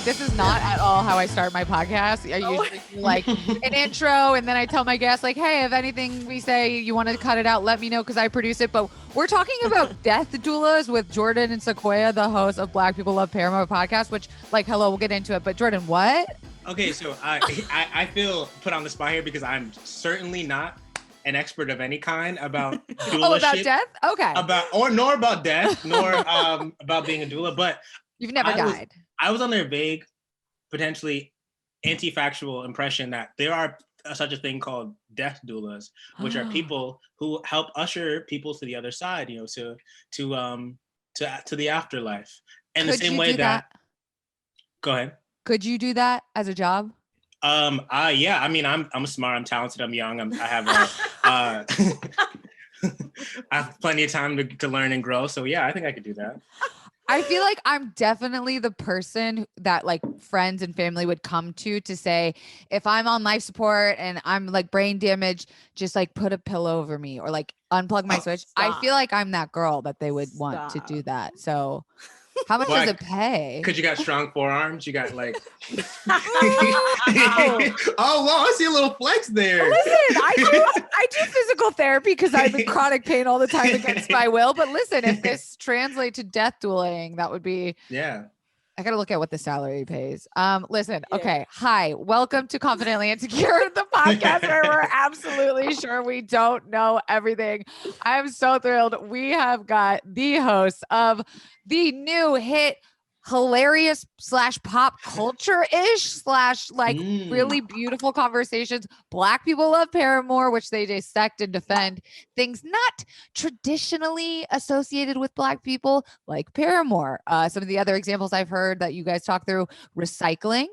this is not at all how I start my podcast. I usually do like an intro, and then I tell my guests like, hey, if anything we say you want to cut it out, let me know because I produce it. But we're talking about death doulas with Jordan and Sequoia, the hosts of Black People Love Paramore podcast, which like, hello, we'll get into it. But Jordan, what? Okay, so I feel put on the spot here because I'm certainly not an expert of any kind about doula Oh, about shit, death? Okay. Nor about death, nor about being a doula, but You've never died. I was under a vague, potentially anti-factual impression that there are such a thing called death doulas, which are people who help usher people to the other side, you know, to the afterlife. And the same way that. Go ahead. Could you do that as a job? Yeah. I mean, I'm smart. I'm talented. I'm young. I have I have plenty of time to learn and grow. So yeah, I think I could do that. I feel like I'm definitely the person that like friends and family would come to say, if I'm on life support and I'm like brain damaged, just like put a pillow over me or like unplug my switch. Stop. I feel like I'm that girl that they would want to do that. So how much does it pay? Because you got strong forearms. You got like. Oh. Oh, wow. I see a little flex there. Listen, I do physical therapy because I'm in chronic pain all the time against my will. But listen, if this translates to death dueling, that would be. Yeah. I got to look at what the salary pays. Listen, okay. Hi, welcome to Confidently Insecure, the podcast where we're absolutely sure we don't know everything. I'm so thrilled. We have got the hosts of the new hit, hilarious / pop culture-ish / like really beautiful conversations. Black People Love Paramore, which they dissect and defend things not traditionally associated with Black people, like Paramore. Some of the other examples I've heard that you guys talk through: recycling,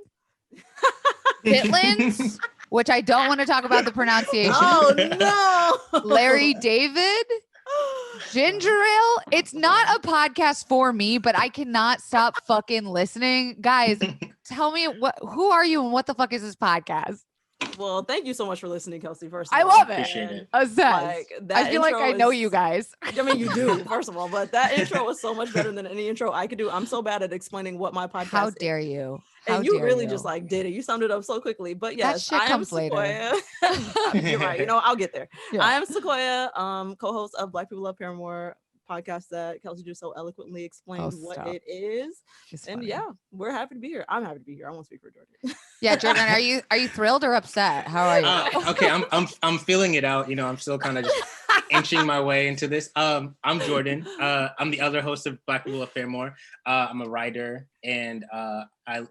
Pitlins, which I don't want to talk about the pronunciation. Oh no, Larry David. Ginger ale. It's not a podcast for me, but I cannot stop fucking listening. Guys, tell me who are you and what the fuck is this podcast? Well, thank you so much for listening, Kelsey. First, I love it. Appreciate it. Like, I feel like I know you guys. I mean, you do, first of all, but that intro was so much better than any intro I could do. I'm so bad at explaining what my podcast is. How dare you? And you really just like did it. You summed it up so quickly. But yes, I am Sequoia. You're right. You know, I'll get there. Yeah. I am Sequoia, co-host of Black People Love Paramore podcast that Kelsey just so eloquently explained what it is. And yeah, we're happy to be here. I'm happy to be here. I won't speak for Jordan. Yeah, Jordan, are you thrilled or upset? How are you? Okay, I'm feeling it out. You know, I'm still kind of just inching my way into this. I'm Jordan. I'm the other host of Black People Love Paramore. I'm a writer, and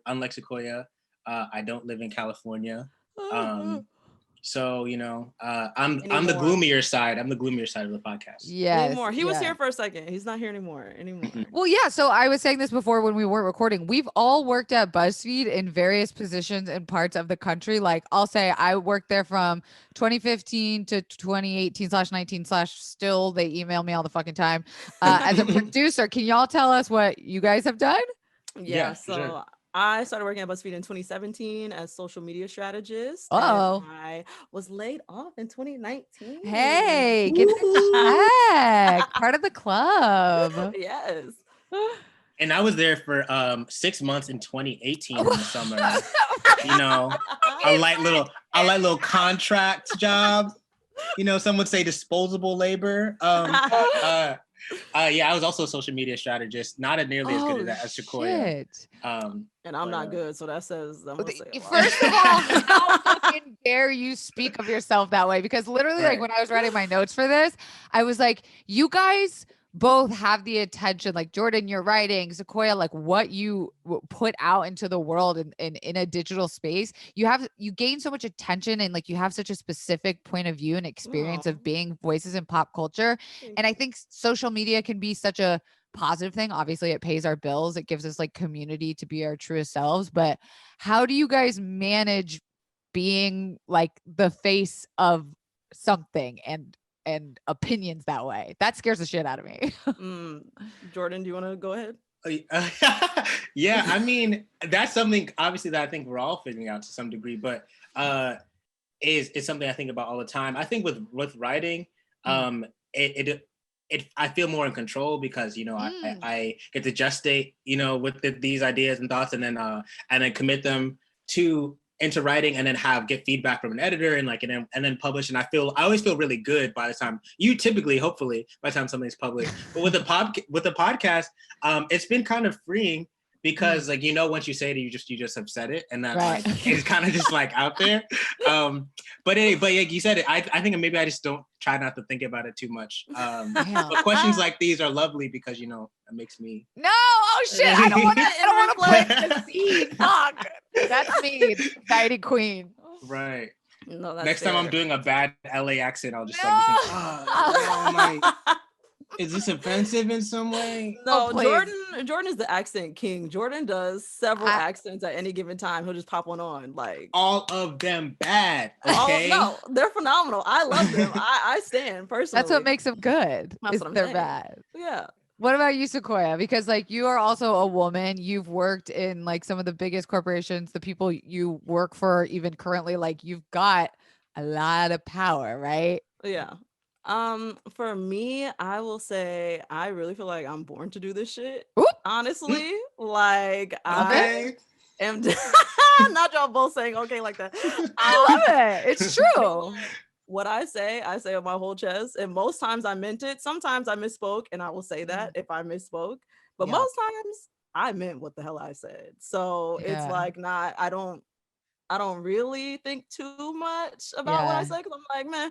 unlike Sequoia, I don't live in California. So, you know, I'm the gloomier side. I'm the gloomier side of the podcast. Yes. Anymore. He was here for a second. He's not here anymore. Well, yeah. So I was saying this before when we weren't recording. We've all worked at BuzzFeed in various positions in parts of the country. Like I'll say I worked there from 2015 to 2018/19/ still. They email me all the fucking time. As a producer, can y'all tell us what you guys have done? Yeah. So sure. I started working at BuzzFeed in 2017 as social media strategist. Oh, I was laid off in 2019. Hey, get the check. Part of the club. Yes. And I was there for 6 months in 2018 in the summer. You know, a light little contract job. You know, some would say disposable labor. Yeah, I was also a social media strategist, not nearly as good as Sequoia. And I'm not good, so that says first of all, how fucking dare you speak of yourself that way? Because literally, like when I was writing my notes for this, I was like, you guys both have the attention, like Jordan, you're writing, Sequoia, like what you put out into the world in a digital space, you gain so much attention and like you have such a specific point of view and experience of being voices in pop culture. And I think social media can be such a positive thing. Obviously it pays our bills. It gives us like community to be our truest selves. But how do you guys manage being like the face of something and opinions that way? That scares the shit out of me. Jordan, do you want to go ahead? Yeah, I mean, that's something obviously that I think we're all figuring out to some degree, but it's something I think about all the time. I think with writing, I feel more in control because, you know, I get to gestate, you know, with these ideas and thoughts, and then commit them into writing, and then get feedback from an editor, and then publish. And I always feel really good by the time hopefully by the time something's published. But with the podcast, it's been kind of freeing, because like, you know, once you say it, you just have said it, and that like, it's kind of just like out there. But like you said it, I think maybe I just don't try not to think about it too much. But questions like these are lovely because, you know, it makes me. No, oh shit! I don't want to plant the seed. Fuck, that's me, anxiety queen. Right. No, that's next fair. time I'm doing a bad LA accent, I'll just like think, oh my. Is this offensive in some way? No, Jordan is the accent king. Jordan does several accents at any given time. He'll just pop one on, like all of them bad. Okay, no, they're phenomenal. I love them. I stand personally. That's what makes them good. That's what I'm saying. Bad. Yeah. What about you, SEQUOIA? Because like you are also a woman. You've worked in like some of the biggest corporations. The people you work for, even currently, like you've got a lot of power, right? Yeah. For me, I will say I really feel like I'm born to do this shit. Oop. Honestly, like I am not y'all both saying okay like that. I love it. It's true. What I say with my whole chest, and most times I meant it. Sometimes I misspoke, and I will say that if I misspoke, but most times I meant what the hell I said. So it's like I don't really think too much about what I say, because I'm like, man,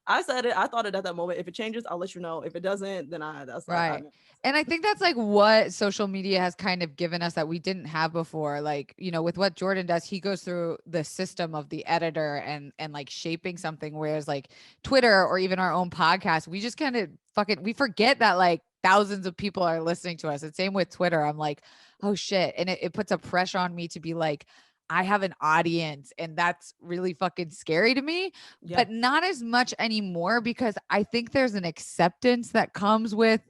I said it. I thought it at that moment. If it changes, I'll let you know. If it doesn't, then that's right. And I think that's like what social media has kind of given us that we didn't have before. Like, you know, with what Jordan does, he goes through the system of the editor and like shaping something. Whereas like Twitter or even our own podcast, we just kind of we forget that like thousands of people are listening to us. And same with Twitter. I'm like, oh shit. And it puts a pressure on me to be like, I have an audience, and that's really fucking scary to me, but not as much anymore, because I think there's an acceptance that comes with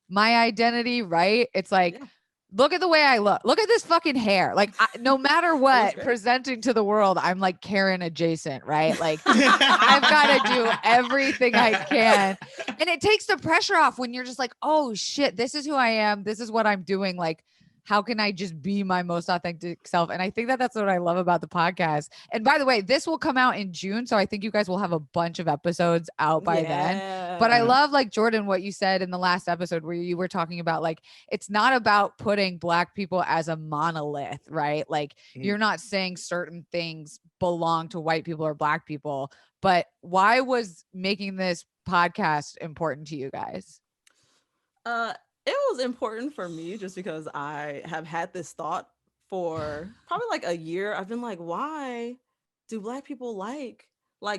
my identity, right? It's like, look at the way I look at this fucking hair. Like no matter what presenting to the world, I'm like Karen adjacent, right? Like I've got to do everything I can. And it takes the pressure off when you're just like, oh shit, this is who I am. This is what I'm doing. Like, how can I just be my most authentic self? And I think that that's what I love about the podcast. And by the way, this will come out in June. So I think you guys will have a bunch of episodes out by then. But I love, like, Jordan, what you said in the last episode where you were talking about, like, it's not about putting Black people as a monolith, right? Like you're not saying certain things belong to white people or Black people. But why was making this podcast important to you guys? It was important for me just because I have had this thought for probably like a year. I've been like, why do Black people like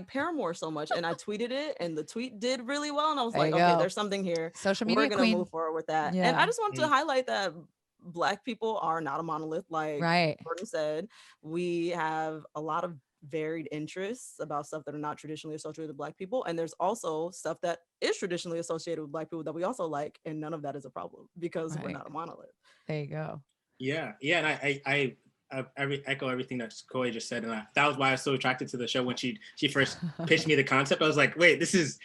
Paramore so much? And I tweeted it, and the tweet did really well. And I was like, okay, there's something here. Social media We're going to move forward with that. Yeah. And I just want to highlight that Black people are not a monolith. Like Jordan said, we have a lot of varied interests about stuff that are not traditionally associated with Black people, and there's also stuff that is traditionally associated with Black people that we also like, and none of that is a problem because we're not a monolith. There you go. And I echo everything that SEQUOIA just said, and that was why I was so attracted to the show when she first pitched me the concept. I was like, wait, this is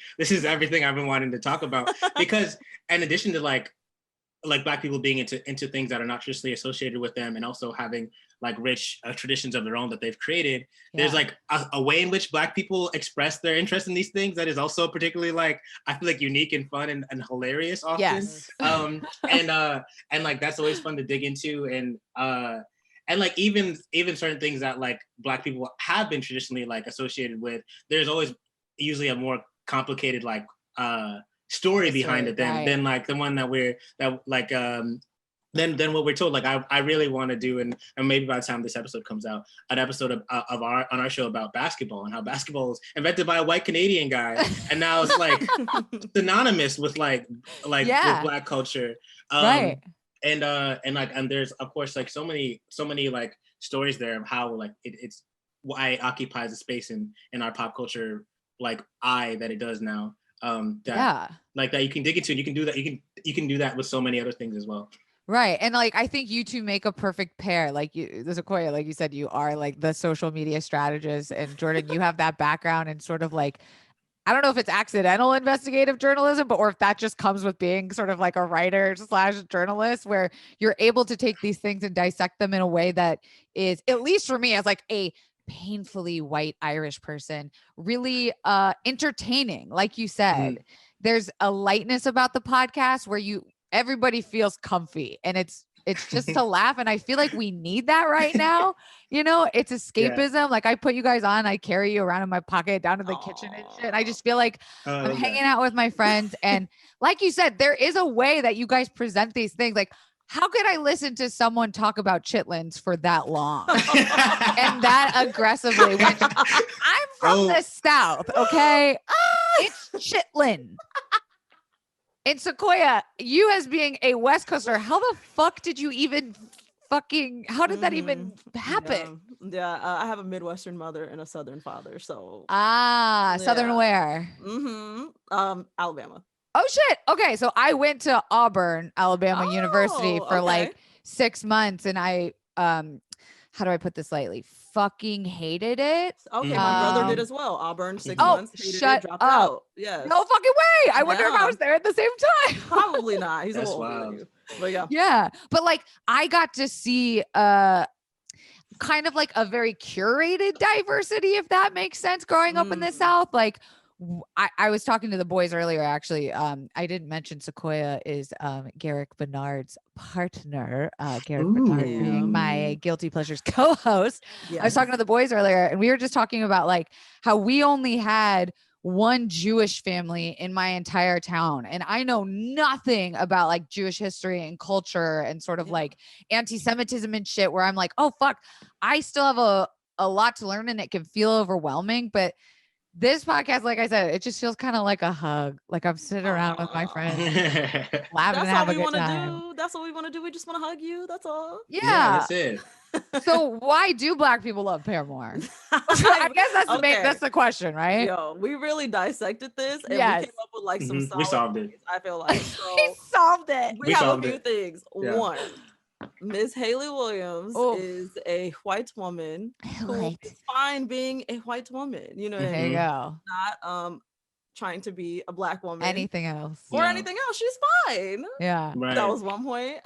everything I've been wanting to talk about, because in addition to like Black people being into things that are not traditionally associated with them, and also having like rich traditions of their own that they've created, there's like a way in which Black people express their interest in these things that is also particularly like, I feel like, unique and fun and hilarious often. Yes. And like that's always fun to dig into, and like even certain things that like Black people have been traditionally like associated with, there's always usually a more complicated like story behind it than like the one than what we're told. Like I really want to do, and maybe by the time this episode comes out, an episode of on our show about basketball, and how basketball was invented by a white Canadian guy, and now it's like synonymous with with Black culture. And there's of course like so many like stories there of how like it's why it occupies a space in our pop culture like that it does now. Like that you can dig into, and you can do that. You can do that with so many other things as well. Right. And like, I think you two make a perfect pair. Like SEQUOIA, like you said, you are like the social media strategist, and Jordan, you have that background and sort of like I don't know if it's accidental investigative journalism, or if that just comes with being sort of like a writer / journalist, where you're able to take these things and dissect them in a way that is, at least for me as like a painfully white Irish person, really entertaining. Like you said, there's a lightness about the podcast where everybody feels comfy, and it's just to laugh. And I feel like we need that right now. You know, it's escapism. Yeah. Like I put you guys on, I carry you around in my pocket down to the kitchen and shit. And I just feel like I'm hanging out with my friends. And like you said, there is a way that you guys present these things. Like, how could I listen to someone talk about chitlins for that long and that aggressively? When I'm from the South, okay? It's chitlin. And SEQUOIA, you as being a West Coaster, how the fuck did you even how did that even happen? Yeah, I have a Midwestern mother and a Southern father, so. Southern where? Alabama. Oh shit. Okay, so I went to Auburn, Alabama University for like 6 months, and I, how do I put this lightly? Fucking hated it. Okay, my brother did as well. Auburn, 6 months. Hated it, dropped out. Yeah. No fucking way. I wonder if I was there at the same time. Probably not. He's a little older than you. But yeah. Yeah. But like I got to see kind of like a very curated diversity, if that makes sense, growing up in the South. Like I was talking to the boys earlier, actually. I didn't mention SEQUOIA is Garrick Bernard's partner. Garrick Bernard being my Guilty Pleasures co-host. Yes. I was talking to the boys earlier, and we were just talking about like how we only had one Jewish family in my entire town. And I know nothing about like Jewish history and culture and sort of like anti-Semitism and shit, where I'm like, oh fuck, I still have a lot to learn, and it can feel overwhelming. But this podcast, like I said, it just feels kind of like a hug. Like I'm sitting around with my friends, laughing and having a good time. That's what we want to do. We just want to hug you. That's all. Yeah, that's it. So why do Black people love Paramore? I guess that's the question, right? Yo, we really dissected this, and we came up with like some solid. We solved it. I feel like so we solved it. We have a few things. Yeah. One, Miss Haley Williams is a white woman who is fine being a white woman. You know, there you go. Not trying to be a Black woman. Anything else? Or anything else. She's fine. Yeah. Right. That was one point.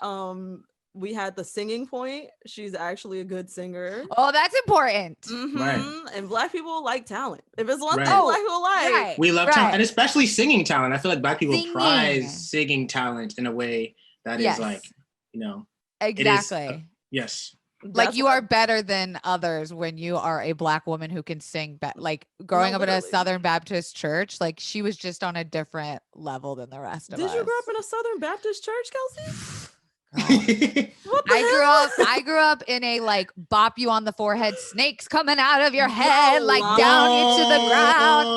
We had the singing point. She's actually a good singer. Oh, that's important. Right. And Black people like talent. If it's one thing Black people like, we love talent, and especially singing talent. I feel like Black people prize singing talent in a way that is like, you know. Exactly. Yes. Like you are better than others when you are a Black woman who can sing. Like growing up in a Southern Baptist church, like she was just on a different level than the rest of us. Did you grow up in a Southern Baptist church, Kelsey? I grew up in a like bop you on the forehead, snakes coming out of your head, like down into the ground.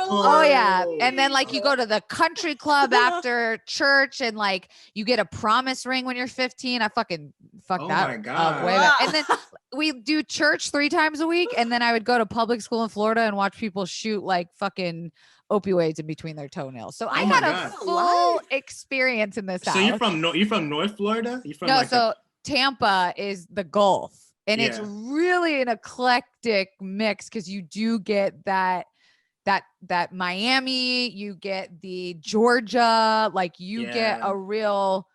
Oh yeah. And then like you go to the country club after church, and like you get a promise ring when you're 15. I fucking fucked that my God. Way back. And then we do church 3 times a week, and then I would go to public school in Florida and watch people shoot like fucking opioids in between their toenails. So I had a full experience in this house. So you're from North Florida? You're from Tampa is the Gulf, and it's really an eclectic mix, because you do get that Miami, you get the Georgia, like you get a real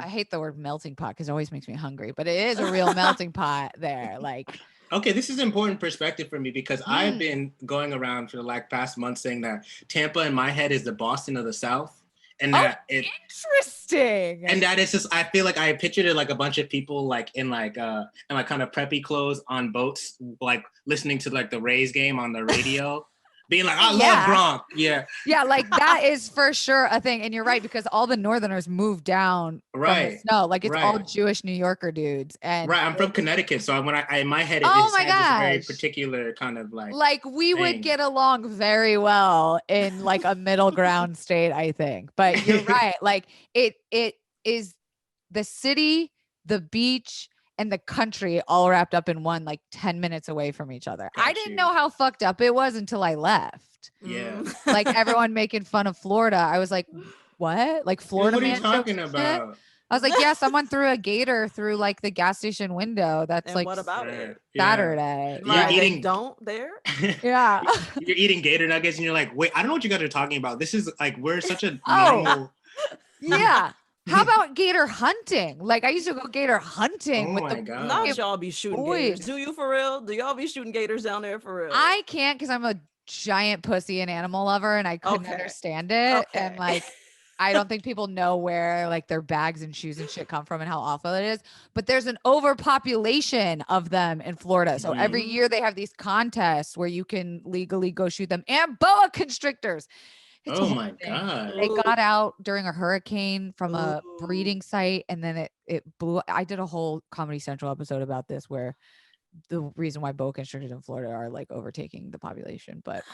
I hate the word melting pot because it always makes me hungry, but it is a real melting pot there. Like okay, this is important perspective for me, because I've been going around for the like past month saying that Tampa in my head is the Boston of the South. And that interesting. And that it's just, I feel like I pictured it like a bunch of people like in like kind of preppy clothes on boats, like listening to like the Rays game on the radio. Being like, I love Gronk. Yeah. Yeah, like that is for sure a thing. And you're right, because all the Northerners moved down from the snow. Like it's all Jewish New Yorker dudes. And I'm from Connecticut. So when I in my head, it has this very particular kind of like we would get along very well in like a middle ground state, I think. But you're right. Like it is the city, the beach, and the country all wrapped up in one, like 10 minutes away from each other. I didn't know how fucked up it was until I left. Yeah. Like everyone making fun of Florida. I was like, what? Like Florida? What are you talking about? I was like, yeah, someone threw a gator through like the gas station window. That's and like what about it? Saturday. You're eating there. Yeah. You're eating gator nuggets and you're like, wait, I don't know what you guys are talking about. This is like, we're such a normal. Yeah. How about gator hunting? Like I used to go gator hunting with the God. Not y'all be shooting gators. Do you for real? Do y'all be shooting gators down there for real? I can't because I'm a giant pussy and animal lover and I couldn't understand it. And like I don't think people know where like their bags and shoes and shit come from and how awful it is. But there's an overpopulation of them in Florida. So every year they have these contests where you can legally go shoot them, and boa constrictors. It's my God. They got out during a hurricane from a breeding site, and then it blew. I did a whole Comedy Central episode about this where the reason why boa constrictors in Florida are like overtaking the population, but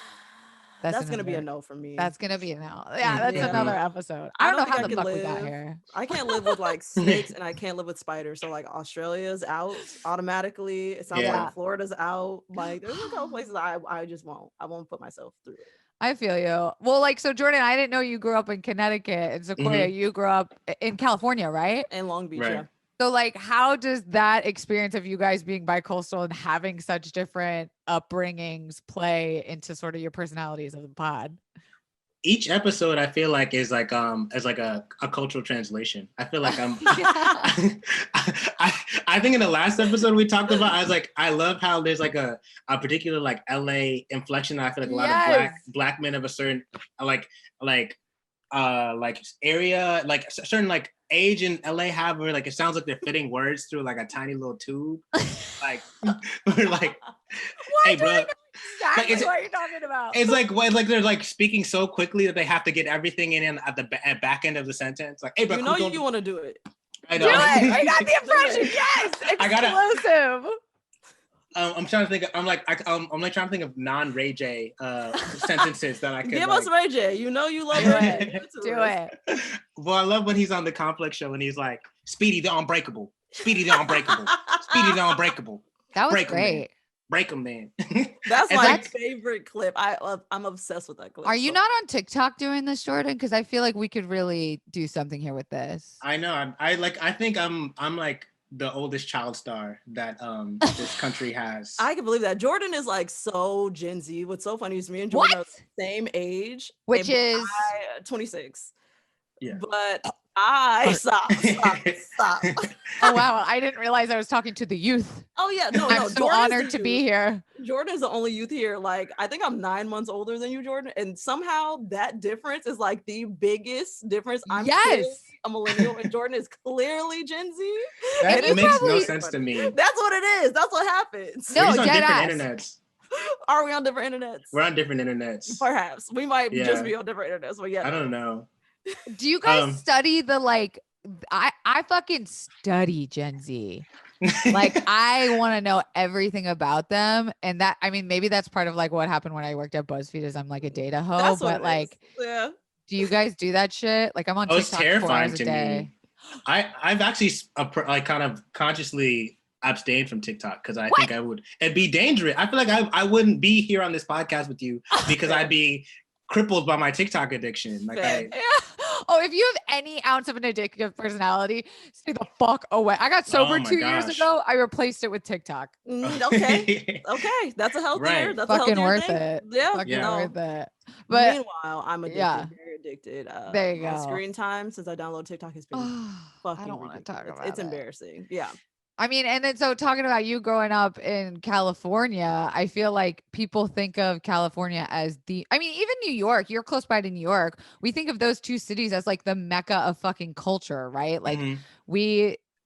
that's gonna be a no for me. That's gonna be a no. Yeah, that's another episode. I don't know how the fuck we got here. I can't live with like snakes and I can't live with spiders. So like Australia's out automatically. It sounds like Florida's out. Like there's a couple places I just won't. I won't put myself through it. I feel you. Well, like, so Jordan, I didn't know you grew up in Connecticut, and Sequoia, you grew up in California, right? In Long Beach, yeah. So like, how does that experience of you guys being bi-coastal and having such different upbringings play into sort of your personalities of the pod? Each episode I feel like is like as like a cultural translation. I feel like I'm I think in the last episode we talked about, I was like, I love how there's like a particular like LA inflection. I feel like a lot of black men of a certain like area, like certain like age in LA have where like it sounds like they're fitting words through like a tiny little tube. Like we're like, hey bro. Exactly like, what you're talking about. It's like they're like speaking so quickly that they have to get everything in at the back end of the sentence. Like, hey, bro, you want to do it. I know. Do it. I got the impression. Yes, exclusive. I'm trying to think. I'm like trying to think of non-Ray J sentences that I could give us Ray J. You know you love it. Do it. Well, I love when he's on the Complex show and he's like, "Speedy the Unbreakable, Speedy the Unbreakable, Speedy the Unbreakable." That was great. Break them, man. That's my favorite clip. I'm obsessed with that clip. Are you not on TikTok doing this, Jordan? Because I feel like we could really do something here with this. I know. I think I'm like the oldest child star that this country has. I can believe that. Jordan is like so Gen Z. What's so funny is me and Jordan are the same age, which is 26. Yeah, but stop. Oh wow, I didn't realize I was talking to the youth. Oh yeah, no, I'm so honored to be here. Jordan is the only youth here. Like I think I'm 9 months older than you, Jordan, and somehow that difference is like the biggest difference. I'm a millennial, and Jordan is clearly Gen Z. That makes no sense to me. That's what it is. That's what happens. No, we're just on different internets. Are we on different internets? We're on different internets. Perhaps we might just be on different internets, but yeah. I don't know. Do you guys study the like? I fucking study Gen Z. Like I want to know everything about them, and that I mean maybe that's part of like what happened when I worked at BuzzFeed is I'm like a data hoe, but like, do you guys do that shit? Like I'm on TikTok it's terrifying 4 hours a day. I've actually like kind of consciously abstained from TikTok because I think it'd be dangerous. I feel like I wouldn't be here on this podcast with you because I'd be crippled by my TikTok addiction. Like oh, if you have any ounce of an addictive personality, stay the fuck away. I got sober 2 years ago. I replaced it with TikTok. Okay. That's a healthier. That's fucking a worth thing. it. Yeah, worth it. But meanwhile, I'm addicted. Very addicted. There you go. Screen time since I downloaded TikTok has been fucking. I don't want to talk about it. It's embarrassing. Yeah. I mean, and then so talking about you growing up in California, I feel like people think of California as even New York, you're close by to New York. We think of those two cities as like the mecca of fucking culture, right? Like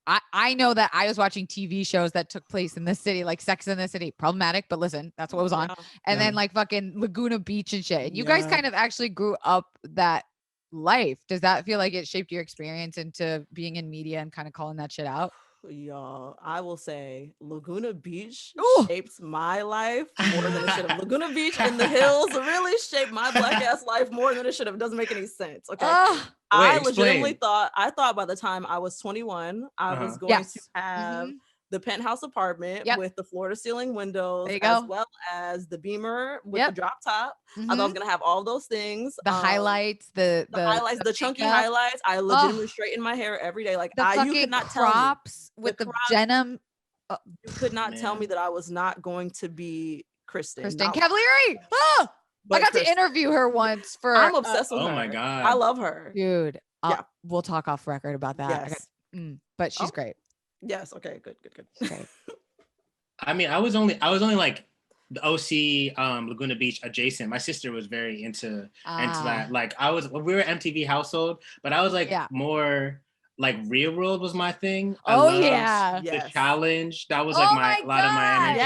I know that I was watching TV shows that took place in the city, like Sex in the City, problematic, but listen, that's what was on. And then like fucking Laguna Beach and shit. You guys kind of actually grew up that life. Does that feel like it shaped your experience into being in media and kind of calling that shit out? Y'all, I will say Laguna Beach shaped my life more than it should have. Laguna Beach in the hills really shaped my black ass life more than it should have. It doesn't make any sense. Okay. I legitimately thought by the time I was 21, I was going to have the penthouse apartment with the floor to ceiling windows, as well as the Beamer with the drop top. I thought I was gonna have all those things. The highlights, the highlights, the chunky highlights. I legitimately straighten my hair every day. Like you could not crops tell me with the denim. You could not tell me that I was not going to be Kristen Cavalieri. I got to interview her once for. I'm obsessed with her. Oh my god, I love her, dude. We'll talk off record about that. Yes. But she's great. Yes. Okay. Good. Okay. I mean, I was only like the OC Laguna Beach adjacent. My sister was very into that. Like we were MTV household, but I was like more like Real World was my thing. I loved the challenge. That was like a lot of my energy.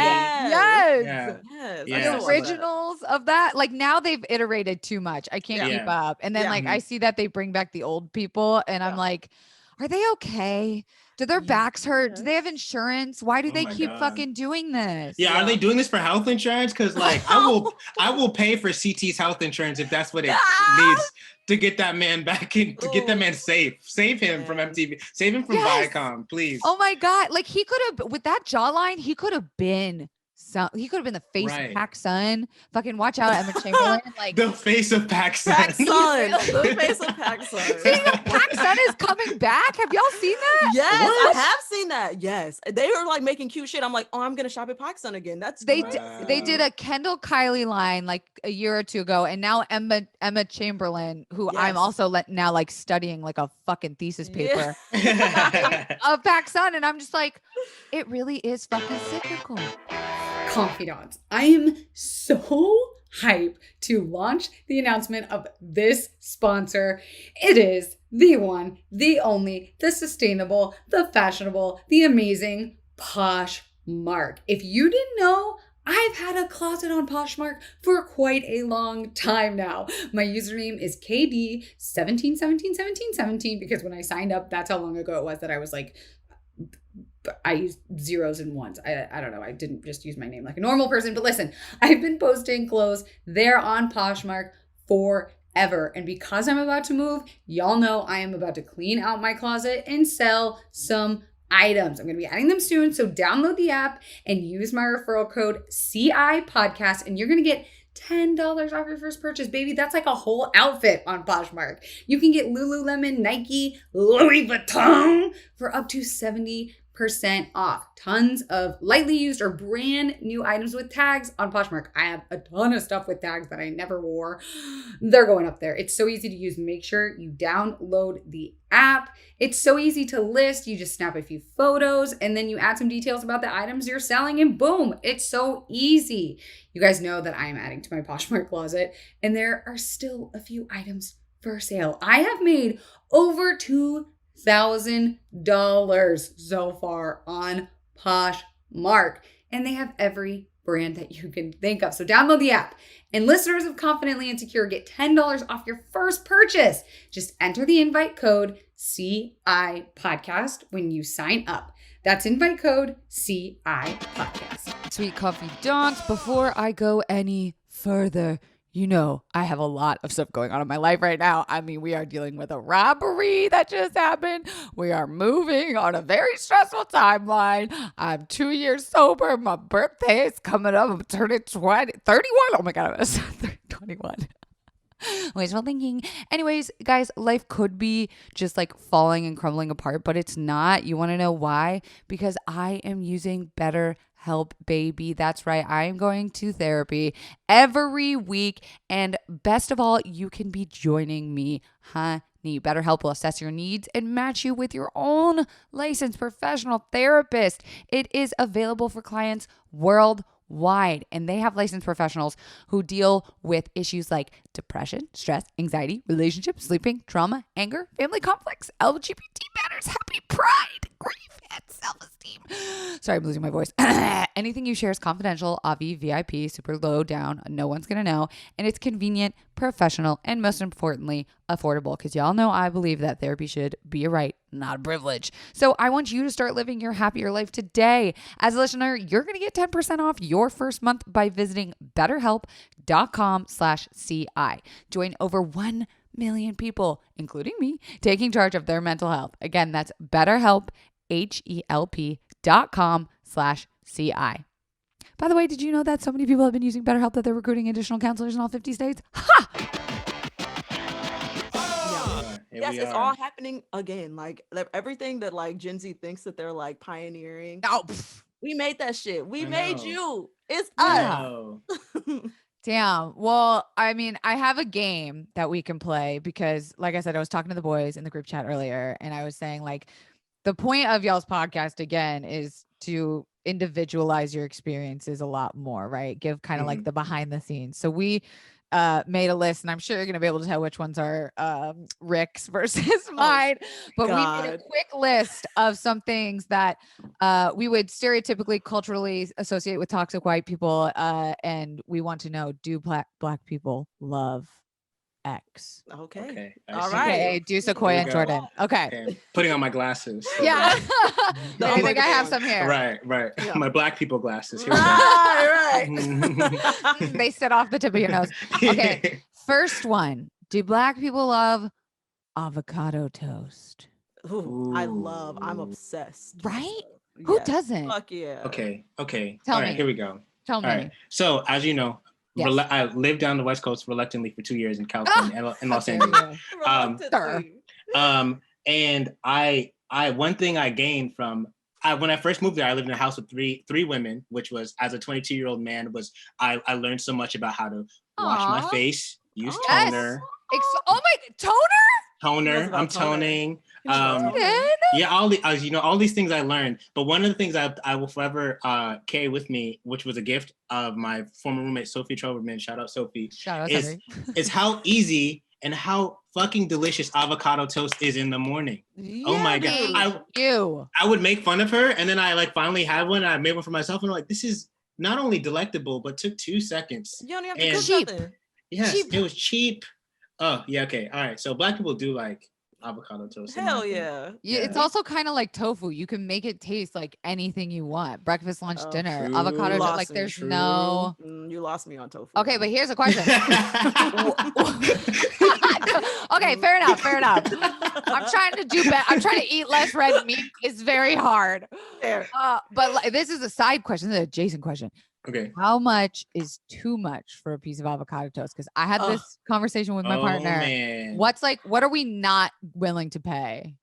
Yes. The originals of that. Like now they've iterated too much. I can't keep up. And then like I see that they bring back the old people, and I'm like, are they okay? Do their backs hurt? Do they have insurance? Why do they keep fucking doing this? Yeah, are they doing this for health insurance? Because like I will pay for CT's health insurance if that's what it needs to get that man back in, to get that man safe. Save him from MTV. Save him from Viacom, please. Oh my God. Like he could have, with that jawline, he could have been the face of PacSun. Fucking watch out, Emma Chamberlain. Like the face of PacSun. The face of PacSun. Speaking of, PacSun is coming back. Have y'all seen that? Yes, I have seen that. Yes, they were like making cute shit. I'm like, oh, I'm gonna shop at PacSun again. They did a Kendall Kylie line like a year or two ago, and now Emma Chamberlain, who I'm also now like studying like a fucking thesis paper of PacSun, and I'm just like, it really is fucking cyclical. Confidants, I am so hyped to launch the announcement of this sponsor. It is the one, the only, the sustainable, the fashionable, the amazing Poshmark. If you didn't know, I've had a closet on Poshmark for quite a long time now. My username is KD17171717 because when I signed up, that's how long ago it was that I was like, I used zeros and ones. I don't know. I didn't just use my name like a normal person. But listen, I've been posting clothes there on Poshmark forever. And because I'm about to move, y'all know I am about to clean out my closet and sell some items. I'm going to be adding them soon. So download the app and use my referral code CI Podcast, and you're going to get $10 off your first purchase, baby. That's like a whole outfit on Poshmark. You can get Lululemon, Nike, Louis Vuitton for up to 70% off. Tons of lightly used or brand new items with tags on Poshmark. I have a ton of stuff with tags that I never wore. They're going up there. It's so easy to use. Make sure you download the app. It's so easy to list. You just snap a few photos and then you add some details about the items you're selling and boom, it's so easy. You guys know that I am adding to my Poshmark closet and there are still a few items for sale. I have made over $2,000 so far on Poshmark, and they have every brand that you can think of. So download the app, and listeners of Confidently Insecure get $10 off your first purchase. Just enter the invite code CI Podcast when you sign up. That's invite code CI Podcast. Sweet confidants, before I go any further, you know, I have a lot of stuff going on in my life right now. I mean, we are dealing with a robbery that just happened. We are moving on a very stressful timeline. I'm 2 years sober. My birthday is coming up. I'm turning 31. Oh my God, I was 21. Wishful thinking. Anyways, guys, life could be just like falling and crumbling apart, but it's not. You want to know why? Because I am using BetterHelp, baby. That's right. I am going to therapy every week. And best of all, you can be joining me, honey. BetterHelp will assess your needs and match you with your own licensed professional therapist. It is available for clients worldwide, and they have licensed professionals who deal with issues like depression, stress, anxiety, relationships, sleeping, trauma, anger, family conflicts, LGBT matters, happy pride, grief, and self-esteem. Sorry, I'm losing my voice. Anything you share is confidential, AVI, VIP, super low down, no one's gonna know, and it's convenient, professional, and most importantly, affordable, because y'all know I believe that therapy should be a right, not a privilege. So I want you to start living your happier life today. As a listener, you're going to get 10% off your first month by visiting betterhelp.com/CI. Join over 1 million people, including me, taking charge of their mental health. Again, that's BetterHelp, BetterHelp.com/CI. By the way, did you know that so many people have been using BetterHelp that they're recruiting additional counselors in all 50 states? Ha! Yes, it's all happening again. Like everything that like Gen Z thinks that they're like pioneering. Oh, we made that shit. We made you. It's us. Damn. Well, I mean, I have a game that we can play because, like I said, I was talking to the boys in the group chat earlier, and I was saying, like, the point of y'all's podcast, again, is to individualize your experiences a lot more, right? Give kind of like the behind the scenes. So we made a list, and I'm sure you're going to be able to tell which ones are Rick's versus mine. But we made a quick list of some things that we would stereotypically, culturally associate with toxic white people. And we want to know, do black people love X? Okay. All right. Okay, do Sequoia and Jordan. Okay. Putting on my glasses. Yeah. I think I have some here. Right. Yeah. My black people glasses. Here right. They sit off the tip of your nose. Okay. First one. Do black people love avocado toast? Ooh, I'm obsessed. Right? Who doesn't? Fuck yeah. Okay. Tell me. All right, here we go. Tell me. All right. So, as you know, I lived down the West Coast reluctantly for 2 years in California and Los Angeles. And I one thing I gained from when I first moved there, I lived in a house with three women, which was, as a 22-year-old man, I learned so much about how to wash my face, use toner. Toner. I'm toning. Yeah, all these things I learned. But one of the things I will forever carry with me, which was a gift of my former roommate Sophie Troverman, shout out Sophie, is how easy and how fucking delicious avocado toast is in the morning. Yummy. Oh my god! I would make fun of her, and then I like finally had one. And I made one for myself, and I'm like, this is not only delectable, but took 2 seconds. You don't even have to cook nothing. Yes, it was cheap. Oh yeah, okay, all right. So black people do like avocado toast. Hell yeah. It's also kind of like tofu. You can make it taste like anything you want. Breakfast, lunch, dinner. True. Avocado toast. Like there's no. You lost me on tofu. Okay, but here's a question. Okay, fair enough. I'm trying to do better. I'm trying to eat less red meat. It's very hard. Fair. But this is a side question. This is a Jason question. Okay. How much is too much for a piece of avocado toast? Because I had this conversation with my partner. Man. What are we not willing to pay?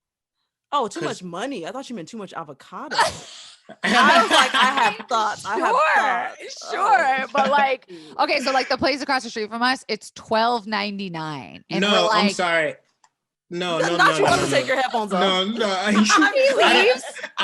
Oh, too much money. I thought you meant too much avocado. I was like, I have thoughts. Sure. But like, okay, so like the place across the street from us, it's $12.99. No, I'm sorry. No. You want to take your headphones off. No. I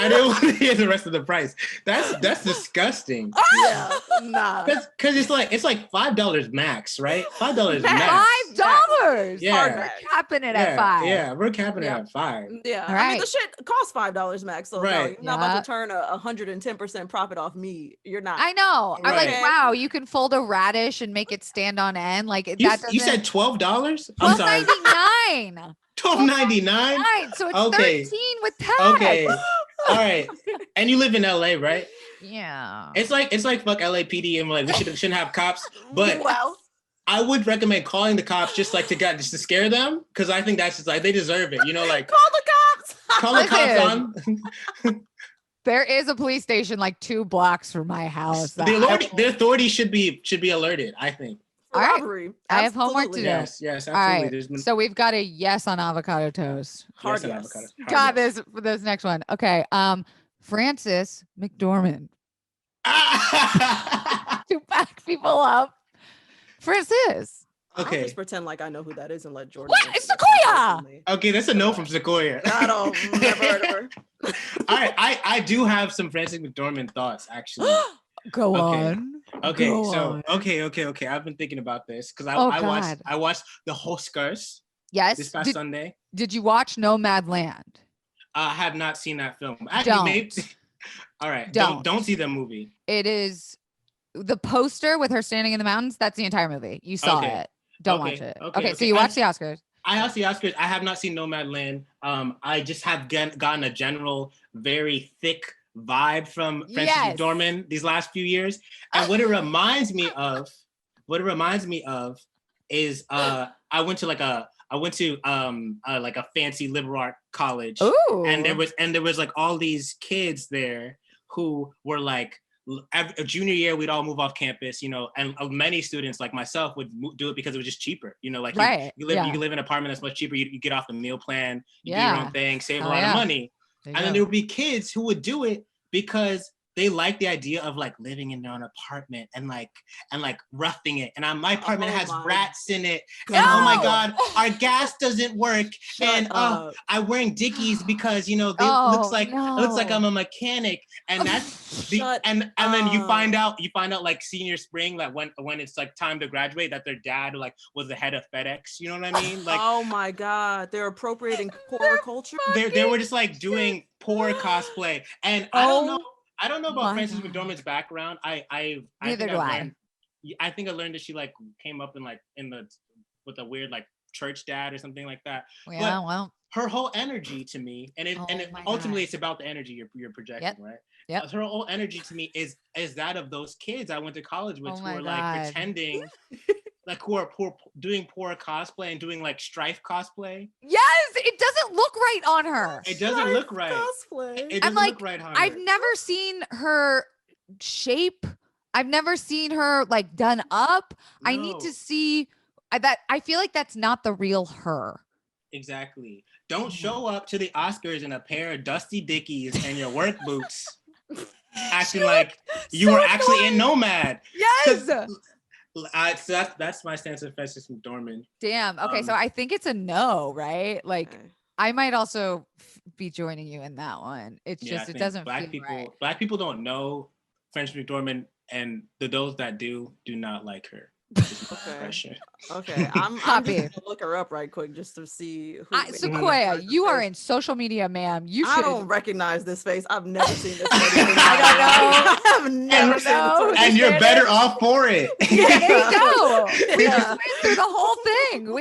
didn't want to hear the rest of the price. That's disgusting. Yeah, nah. Because it's like $5 max, right? $5 max. $5. Yeah, we're capping it at $5. Yeah, we're capping it at $5. Yeah, right. I mean the shit costs $5 max. So right. no, you're not about to turn 110% profit off me. You're not. I know. Right. I'm like, wow, you can fold a radish and make it stand on end. Like you said $12? I'm sorry. $12.99. $12.99. So it's 13 with tax. Okay. All right. And you live in LA, right? Yeah. It's like fuck LAPD and like we shouldn't have cops. But well, I would recommend calling the cops just to scare them, because I think that's just like they deserve it. You know, like call the cops. Call the cops on. There is a police station like 2 blocks from my house. The authorities should be alerted, I think. All right. I have homework to do. Yes, absolutely. All right. So we've got a yes on avocado toast. Hard yes. Avocado. Got this next one. Okay. Frances McDormand. To back people up. Frances. Okay. I'll just pretend like I know who that is and let Jordan. What? It's Sequoia. Okay, that's a no from Sequoia. I don't never heard of her. All right, I do have some Frances McDormand thoughts actually. Go on. Okay, Go so on. okay. I've been thinking about this because I watched the whole Scars. Yes. This past Sunday. Did you watch Nomadland? I have not seen that film. Actually, all right. Don't see the movie. It is the poster with her standing in the mountains. That's the entire movie. You saw it. Don't watch it. Okay. So you watched the Oscars. I watched the Oscars. I have not seen Nomadland. I just have gotten a general very thick vibe from Frances McDormand these last few years. And what it reminds me of is I went to like a fancy liberal art college. Ooh. and there was like all these kids there who were like, a junior year, we'd all move off campus, you know, and many students like myself would do it because it was just cheaper, you know, like you live in an apartment that's much cheaper. You get off the meal plan, you do your own thing, save a lot of money. And then there would be kids who would do it because they like the idea of like living in their own apartment and like roughing it. And my apartment has rats in it. And oh my God, our gas doesn't work. And I'm wearing Dickies because, you know, it looks like I'm a mechanic. And that's and then you find out like senior spring, like when it's like time to graduate, that their dad like was the head of FedEx. You know what I mean? Like, oh my God, they're appropriating poor culture. They were just like doing poor cosplay. And I don't know about Frances McDormand's background. I think I learned that she like came up with a weird like church dad or something like that. Yeah, well, her whole energy to me, ultimately it's about the energy you're projecting, right? Yeah. Her whole energy to me is that of those kids I went to college with who are like pretending. Like who are doing poor cosplay and doing like Strife cosplay. Yes, it doesn't look right on her. It doesn't look right. Cosplay. It doesn't look right on her. I've never seen her shape. I've never seen her like done up. No. I need to see that. I feel like that's not the real her. Exactly. Don't show up to the Oscars in a pair of dusty Dickies and your work boots, acting like you were actually in Nomad. Yes. So that's my stance on Frances McDormand. Damn. Okay, so I think it's a no, right? Like, I might also be joining you in that one. It's just it doesn't feel right. Black people don't know Frances McDormand, and those that do not like her. Okay. I'm just gonna look her up right quick just to see. Sequoia, you are in social media, ma'am. I don't recognize this face. I've never seen this. I don't know. I've never seen this. And you're better off for it. Yeah, there you go. We just went through the whole thing.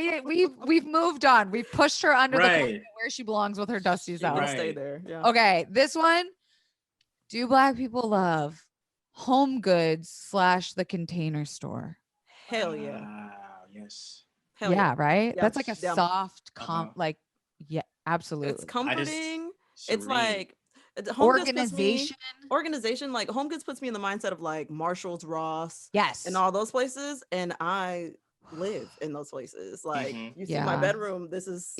We've moved on. We've pushed her under the carpet where she belongs with her dusties out. Right. Stay there. Yeah. Okay, this one. Do Black people love Home Goods / the Container Store? Hell yeah. Yes. Hell yeah, right? Yes. That's like a soft like, yeah, absolutely. It's comforting. It's like organization. Like Home Goods puts me in the mindset of like Marshall's, Ross, yes, and all those places. And I live in those places. Like you see my bedroom. This is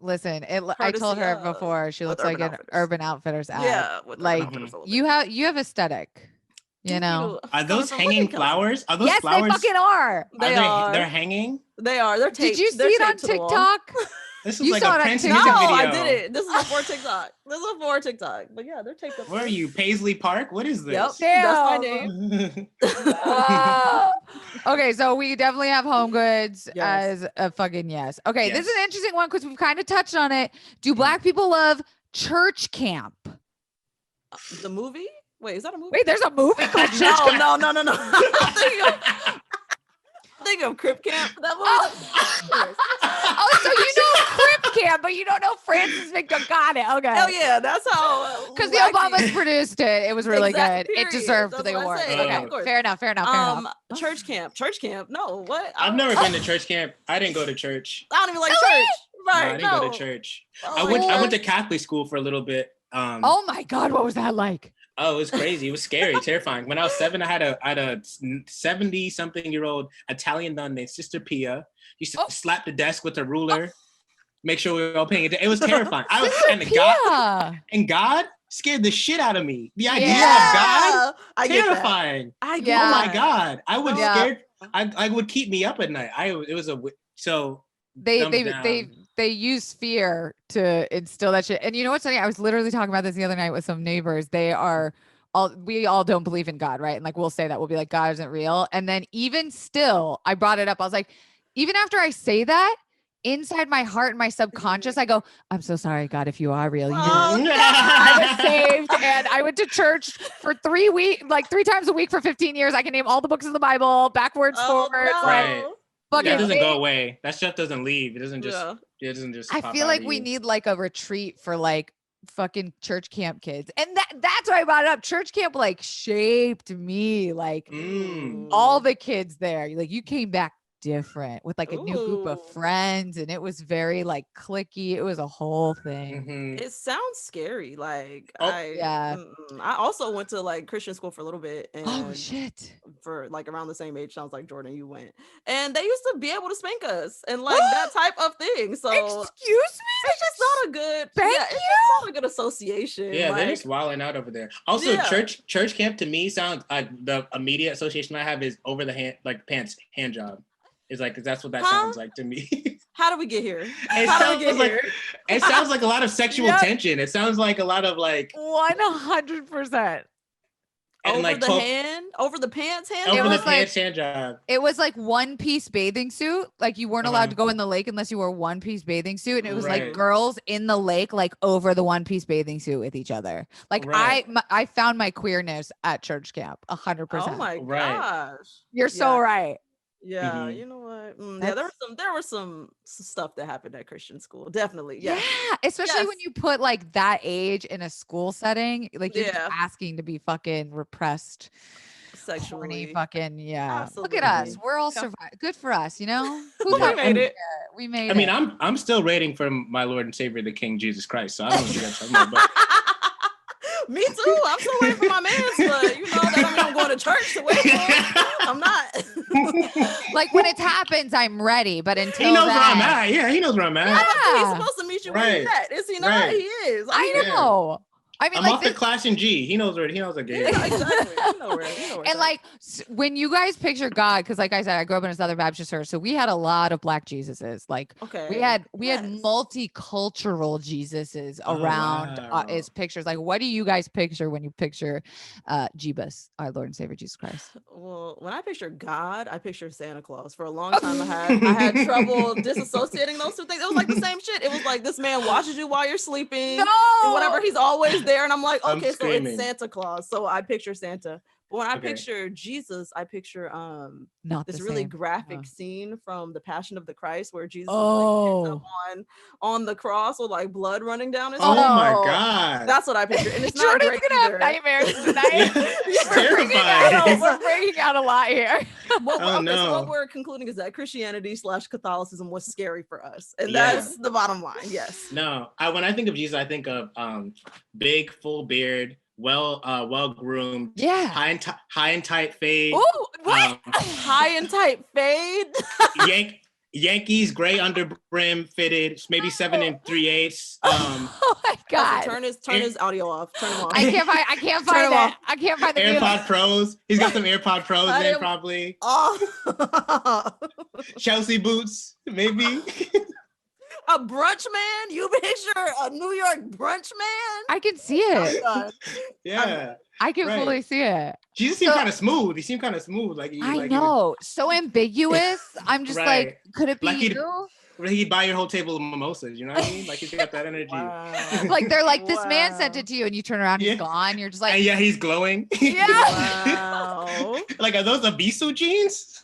listen, I told her before she looks like an Urban Outfitters ad. Yeah, like you have aesthetic. You know, are those hanging flowers? Are those flowers? Yes, they fucking are. They're hanging. They are. They're taped. Did you see it on TikTok? This is like a Prince music video. I did it. This is before TikTok. But yeah, they're taped up. Where are you, Paisley Park? What is this? Yep, that's my name. Okay, so we definitely have Home Goods as a fucking yes. Okay, this is an interesting one because we've kind of touched on it. Do Black people love church camp? The movie? Wait, is that a movie? Wait, there's a movie called Church Camp? No. I'm thinking of Crip Camp. That movie. So you know Crip Camp, but you don't know Frances McDormand. Got it. Okay. Hell yeah, that's how. Because the Obamas produced it. It was really good. It deserved the award. Okay, fair enough. Church camp. No, what? I've never been to church camp. I didn't go to church. I don't even like church. Right? No, I didn't go to church. I went to Catholic school for a little bit. Oh my God, what was that like? Oh, it was crazy. It was scary, terrifying. When I was 7, I had a 70-something-year-old Italian nun named Sister Pia. Used to slap the desk with a ruler, make sure we were all paying attention. It was terrifying. God scared the shit out of me. The idea of God, terrifying. Oh my God, I was scared. I would keep me up at night. They use fear to instill that shit. And you know what's funny? I was literally talking about this the other night with some neighbors. We all don't believe in God, right? And like, we'll say that. We'll be like, God isn't real. And then even still, I brought it up. I was like, even after I say that, inside my heart and my subconscious, I go, I'm so sorry, God, if you are real. I was saved. And I went to church for 3 weeks, like 3 times a week for 15 years. I can name all the books in the Bible, backwards, forwards. No. Right. That doesn't go away. That stuff doesn't leave. It doesn't just. It doesn't just. I feel like we need like a retreat for like fucking church camp kids, and that's why I brought it up. Church camp like shaped me. Like all the kids there. Like you came back different with like a new group of friends, and it was very like cliquey. It was a whole thing. Mm-hmm. It sounds scary. Like I also went to like Christian school for a little bit, and shit, for like around the same age. Sounds like Jordan, you went, and they used to be able to spank us and like that type of thing. So excuse me, it's just not a good. It's just not a good association. Yeah, like, they're just wilding out over there. Also, church camp to me sounds like the immediate association I have is over the hand, like pants hand job. It's like, cause that's what that sounds like to me. How do we get here? It sounds like a lot of sexual tension. It sounds like a lot of like 100%. Over like the hand, over the pants hand. Over the pants hand job. It was like one-piece bathing suit. Like you weren't allowed to go in the lake unless you wore one-piece bathing suit, and it was like girls in the lake, like over the one-piece bathing suit with each other. Like I found my queerness at church camp, 100%. Oh my gosh, you're so right. Yeah, you know what? Yeah, there was some stuff that happened at Christian school. Definitely. Yeah. Especially when you put like that age in a school setting, like you're just asking to be fucking repressed sexually. Fucking Absolutely. Look at us. We're all survived. Good for us, you know? We made it. We made it. I mean, I'm still waiting for my Lord and Savior, the King Jesus Christ. So I don't know what you guys talking about, but me too. I'm still waiting for my man's, but you know that I mean I'm going to church to wait for him. I'm not. Like when it happens, I'm ready. But until he knows where I'm at. Yeah, he knows where I'm at. Yeah. He's supposed to meet you where you're at. Is he not? He is. I know. I mean, I'm like off the class in G. He knows where it is. Yeah, exactly. You know where and like when you guys picture God, because like I said, I grew up in a Southern Baptist church, so we had a lot of Black Jesuses. Like we had multicultural Jesuses around his pictures. Like, what do you guys picture when you picture Jeebus, our Lord and Savior Jesus Christ? Well, when I picture God, I picture Santa Claus. For a long time, I had trouble disassociating those two things. It was like the same shit. It was like this man watches you while you're sleeping. And whatever, he's always there. And I'm like, okay, so it's Santa Claus. So I picture Santa. But when I picture Jesus, I picture this really graphic scene from the Passion of the Christ where Jesus is like on the cross with like blood running down his Oh my God. That's what I picture. And it's not Jordan's great gonna have nightmares tonight. We're breaking out a lot here. So what we're concluding is that Christianity / Catholicism was scary for us. And that's the bottom line. Yes. No, when I think of Jesus, I think of big, full beard, well groomed, high and tight fade. Oh, what? High and tight fade. Yankees gray under brim fitted, maybe 7 3/8. Oh my God! Turn his audio off. Turn him off. I can't find it. I can't find the AirPod Pros. He's got some AirPod Pros in probably. Oh. Chelsea boots, maybe. A brunch man? You picture a New York brunch man? I can see it. Yeah. I can fully see it. Jesus seemed kind of smooth. He seemed kind of smooth. I know. So ambiguous. I'm just like, could it be you? He'd buy your whole table of mimosas, you know what I mean? Like he's got that energy. Wow. Like they're like, this man sent it to you, and you turn around, he's gone. You're just like, and he's glowing. Yeah. Wow. Like, are those Abisu jeans?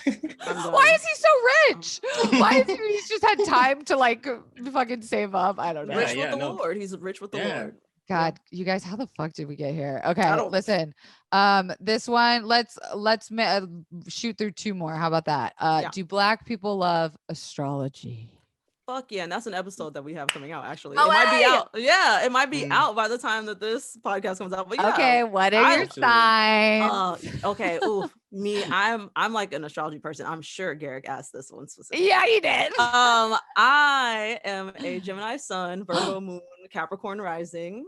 Why is he so rich? Why is he's just had time to like fucking save up? I don't know. Rich with the Lord. He's rich with the Lord. God, you guys, how the fuck did we get here? Okay, listen. This one, let's shoot through 2 more. How about that? Do Black people love astrology? Fuck yeah, and that's an episode that we have coming out. Actually, it might be out. Yeah, it might be out by the time that this podcast comes out. But yeah, okay, what are your signs? Okay, ooh, me, I'm like an astrology person. I'm sure Garrick asked this one specifically. Yeah, he did. I am a Gemini Sun, Virgo Moon, Capricorn Rising.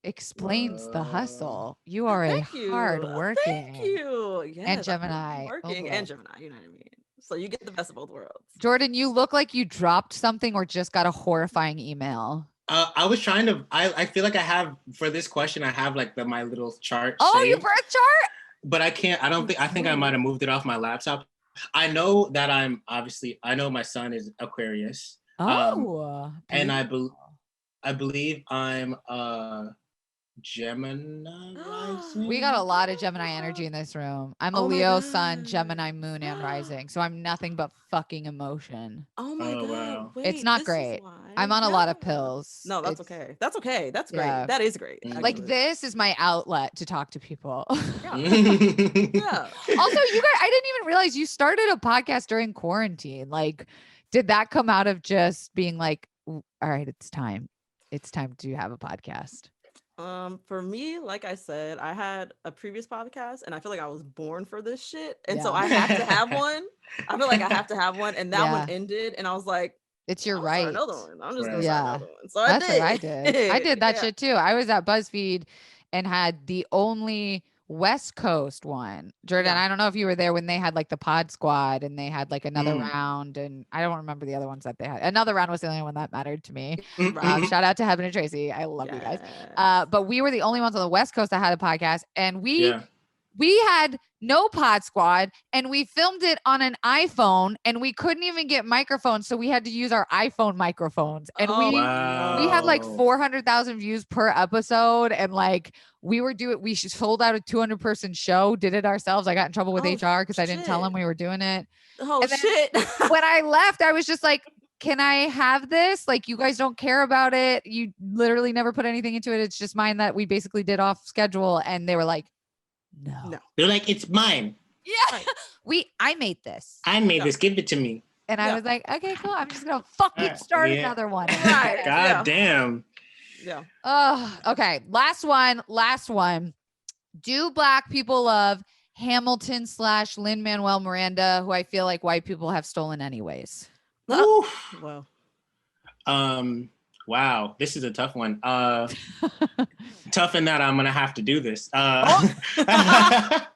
Explains the hustle. You are a hard working. Thank you. Yes, and Gemini. And Gemini. You know what I mean. So you get the best of both worlds. Jordan, you look like you dropped something or just got a horrifying email. I was trying to. I feel like I have for this question. I have like my little chart. Oh, saved, your birth chart. But I can't. I don't think. I think I might have moved it off my laptop. I know that I'm obviously. I know my son is Aquarius. Oh. And I believe I'm Gemini rising. We got a lot of Gemini energy in this room. I'm a Leo sun, Gemini moon, and rising. So I'm nothing but fucking emotion. Oh my God. Wow. Wait, it's not great. I'm on a lot of pills. No, that's okay. That's okay. That's great. Yeah. That is great. Like this is my outlet to talk to people. Yeah. Also, you guys, I didn't even realize you started a podcast during quarantine. Like, did that come out of just being like, all right, it's time to have a podcast? For me, like I said, I had a previous podcast and I feel like I was born for this shit. And so I have to have one. I feel like I have to have one. And that one ended. And I was like, it's your right. Another one. I'm just gonna start another one. So that's what I did. I did that shit too. I was at BuzzFeed and had the only West Coast one. Jordan, I don't know if you were there when they had like the pod squad and they had like another round, and I don't remember the other ones that they had. Another round was the only one that mattered to me. Shout out to Heaven and Tracy. I love you guys. But we were the only ones on the West Coast that had a podcast, and we had no pod squad, and we filmed it on an iPhone, and we couldn't even get microphones. So we had to use our iPhone microphones, and we had like 400,000 views per episode. And like, we sold out a 200 person show, did it ourselves. I got in trouble with HR because I didn't tell them we were doing it. Oh shit. When I left, I was just like, can I have this? Like, you guys don't care about it. You literally never put anything into it. It's just mine that we basically did off schedule. And they were like, no. They're like, it's mine. Yeah. I made this. I made this. Give it to me. And I was like, okay, cool. I'm just going to fucking start another one. God damn. Yeah. Oh, okay. Last one. Do Black people love Hamilton / Lin-Manuel Miranda, who I feel like white people have stolen anyways? Wow. Wow, this is a tough one. Tough in that I'm gonna have to do this. I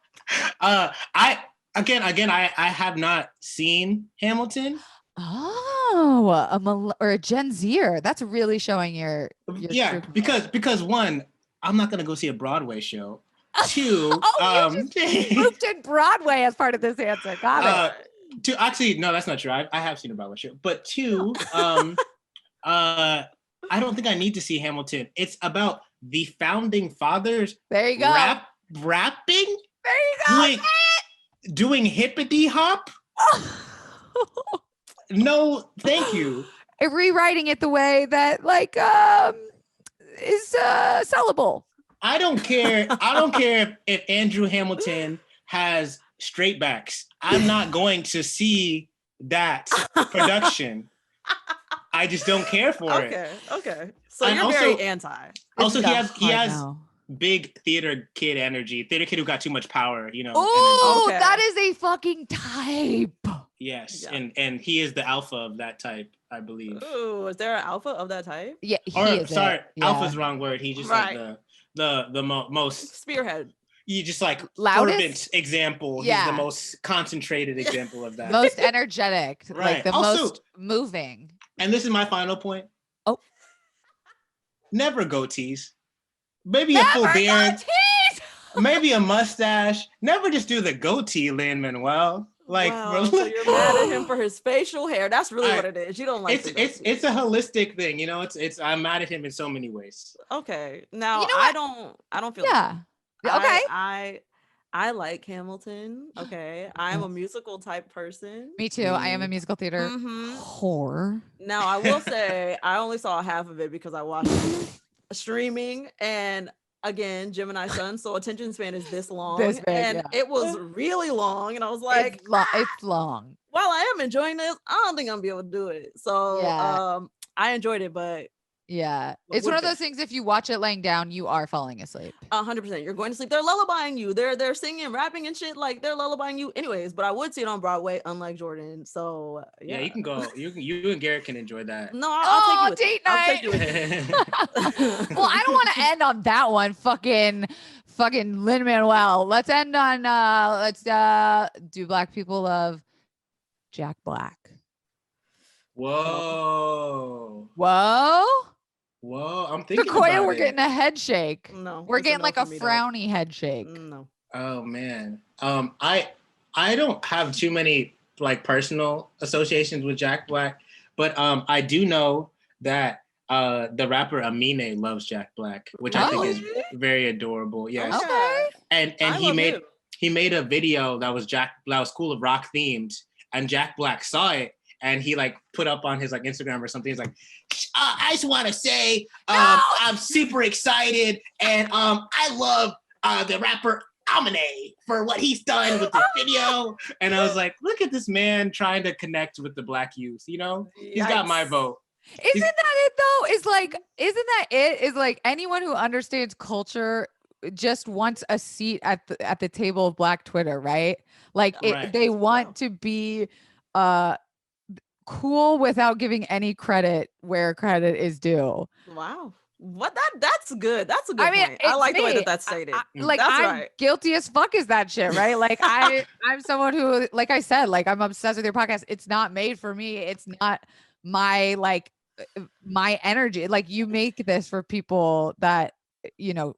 have not seen Hamilton. Oh, or a Gen Zer. That's really showing your because one, I'm not gonna go see a Broadway show. Two, you moved in Broadway as part of this answer. Got it. Two, actually, no, that's not true. I have seen a Broadway show, but two, I don't think I need to see Hamilton. It's about the founding fathers. There you go. Rapping. There you go. Doing hippity hop. No, thank you. Rewriting it the way that is sellable. I don't care if Andrew Hamilton has straight backs. I'm not going to see that production. I just don't care for it. Okay. So you're very anti. Also, he has big theater kid energy. Theater kid who got too much power, Oh, that is a fucking type. Yes, yeah. and he is the alpha of that type, I believe. Ooh, is there an alpha of that type? Yeah, alpha's the wrong word. He's just like the most spearhead. You just like loudest fervent example. Yeah. He's the most concentrated example of that. Most energetic, like the most moving. And this is my final point. Oh. Never goatees. Maybe a full beard. Maybe a mustache. Never just do the goatee, Lin-Manuel. Like, so you're mad at him for his facial hair. That's really what it is. You don't like it's a holistic thing, it's I'm mad at him in so many ways. Okay. Now I don't feel okay. I like Hamilton. Okay. I'm a musical type person. Me too. I am a musical theater whore. Now I will say I only saw half of it because I watched streaming, and again, Gemini sun, so attention span is this long. It was really long, and I was like, it's long. While I am enjoying this, I don't think I'm gonna be able to do it. So I enjoyed it, but it's one of those things. If you watch it laying down, you are falling asleep. 100%. You're going to sleep. They're lullabying you. They're singing, rapping, and shit. Like they're lullabying you, anyways. But I would see it on Broadway, unlike Jordan. So yeah, you can go. You and Garrett can enjoy that. No, I'll take you. Date night. Well, I don't want to end on that one. Fucking Lin-Manuel. Let's end on. Do Black people love Jack Black? Whoa! I'm thinking SEQUOIA, about we're getting a head shake. No, we're getting like a frowny head shake. No. Oh man. I don't have too many like personal associations with Jack Black, but I do know that the rapper Amine loves Jack Black, which I think is very adorable. Yes. Okay. And he made a video that was School of Rock themed, and Jack Black saw it, and he like put up on his like Instagram or something. He's like, I just want to say I'm super excited, and I love the rapper Amine for what he's done with the video. And I was like, look at this man trying to connect with the Black youth. You know, he's got my vote. Isn't that it though? Is like anyone who understands culture just wants a seat at the table of Black Twitter, right? Like they want to be cool without giving any credit where credit is due. Wow. What that's good. That's a good point. I like the way that's stated. I'm guilty as fuck as that shit, right? Like I'm someone who, like I said, like I'm obsessed with your podcast. It's not made for me. It's not my energy. Like you make this for people that, you know,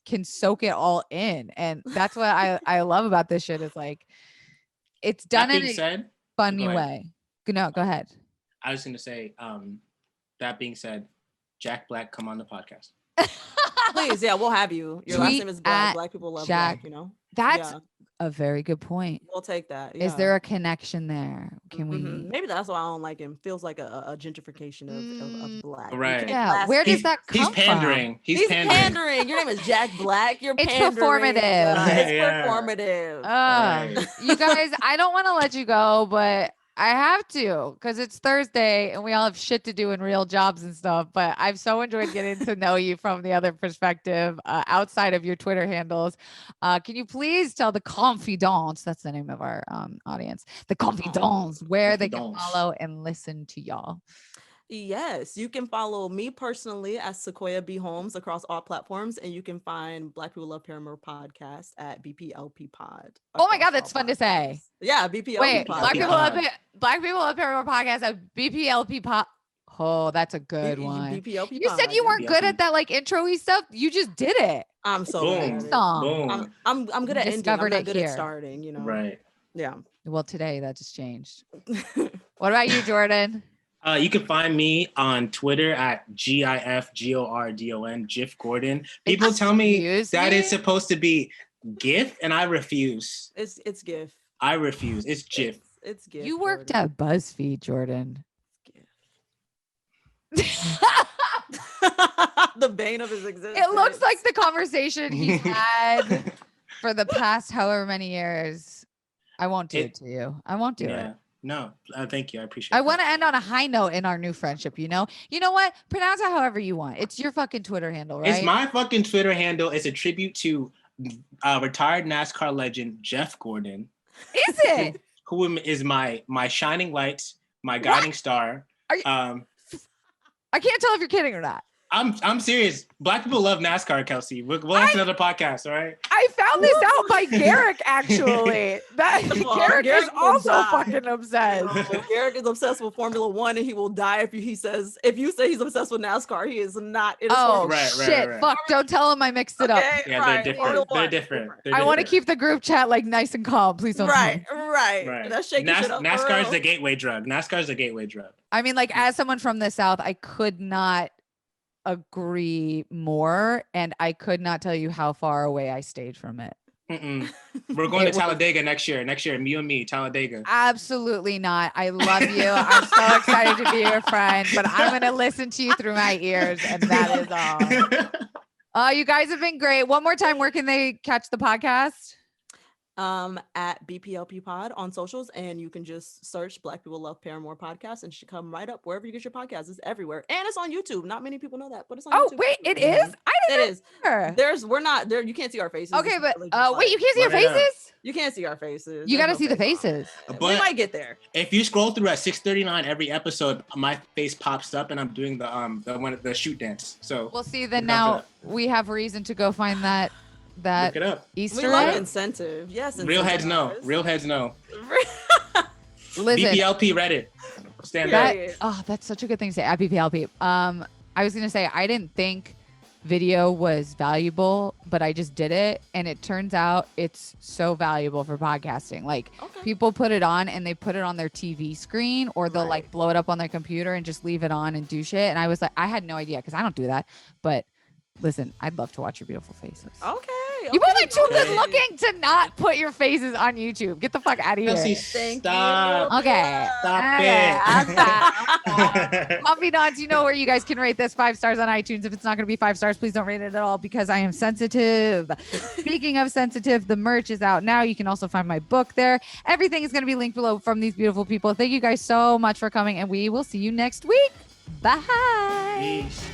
can soak it all in. And that's what I love about this shit is like, it's done in a funny way. No, go ahead. I was going to say, that being said, Jack Black, come on the podcast. Please, yeah, we'll have you. Your last name is Black. Black people love Jack. Black, you know? That's a very good point. We'll take that. Yeah. Is there a connection there? Can we? Maybe that's why I don't like him. Feels like a gentrification of Black. Right. Yeah. Where does that come from? He's pandering. He's pandering. Your name is Jack Black. You're it's pandering. Performative. It's performative. Right. You guys, I don't want to let you go, but I have to because it's Thursday and we all have shit to do and real jobs and stuff. But I've so enjoyed getting to know you from the other perspective outside of your Twitter handles. Can you please tell the confidants, that's the name of our audience, the confidants, where they can follow and listen to y'all? Yes, you can follow me personally as Sequoia B. Holmes across all platforms, and you can find Black People Love Paramore podcast at BPLP Pod. Oh my God, that's fun to say. Yeah, BPLP Wait, Pod. Black People Love Paramore podcast at BPLP Pod. Oh, that's a good one. BPLP you pod, said you weren't good at that like intro-y stuff. You just did it. I'm so Boom. good. Boom. I'm good at ending. Discovered I'm not good it at here. starting. You know. Right. Yeah. Well, today that just changed. What about you, Jordan? You can find me on Twitter at GIFGORDON, GIF Gordon. People tell me that it's supposed to be GIF, and I refuse. It's GIF. I refuse. It's GIF. It's GIF. You worked at BuzzFeed, Jordan. The bane of his existence. It looks like the conversation he's had for the past however many years. I won't do it to you. I won't do it. No, thank you. I appreciate it. I want to end on a high note in our new friendship, you know? You know what? Pronounce it however you want. It's your fucking Twitter handle, right? It's my fucking Twitter handle. It's a tribute to retired NASCAR legend Jeff Gordon. Is it? Who is my shining light, my guiding star. Are you, I can't tell if you're kidding or not. I'm serious. Black people love NASCAR, Kelsey. We'll have another podcast, all right? I found this out by Garrick, actually. Garrick is also fucking obsessed. Garrick is obsessed with Formula One, and he will die if you say he's obsessed with NASCAR. He is not. Shit! Fuck! Don't tell him I mixed it up. Yeah, they're different. I want to keep the group chat like nice and calm. Please don't. Right. That's shaking shit up. NASCAR is the gateway drug. I mean, like as someone from the South, I could not agree more, and I could not tell you how far away I stayed from it. We're going to Talladega next year, you and me, Talladega. Absolutely not. I love you. I'm so excited to be your friend, but I'm going to listen to you through my ears, and that is all. You guys have been great. One more time, where can they catch the podcast? At BPLP Pod on socials, and you can just search Black People Love Paramore podcast, and it should come right up wherever you get your podcast. It's everywhere, and it's on YouTube. Not many people know that, but it's on YouTube. Oh wait, it is? I didn't know. We're not there. You can't see our faces. Okay, but wait, you can't see our faces? You can't see our faces. You got to see the faces. But we might get there. If you scroll through at 6:39 every episode, my face pops up, and I'm doing the shoot dance. So we'll see. Then now we have reason to go find that look it up. Easter egg incentive. Yes, real heads know. Listen, BPLP Reddit. Stand up. Oh, that's such a good thing to say at BPLP. I was gonna say I didn't think video was valuable, but I just did it. And it turns out it's so valuable for podcasting. Like people put it on and they put it on their TV screen, or they'll like blow it up on their computer and just leave it on and do shit. And I was like, I had no idea because I don't do that. But listen, I'd love to watch your beautiful faces. Okay. You both are too good looking to not put your faces on YouTube. Get the fuck out of here. Kelsey, stop. Okay. Stop it. Puppy Dogs, you know where you guys can rate this 5 stars on iTunes. If it's not going to be 5 stars, please don't rate it at all because I am sensitive. Speaking of sensitive, the merch is out now. You can also find my book there. Everything is going to be linked below from these beautiful people. Thank you guys so much for coming, and we will see you next week. Bye. Peace.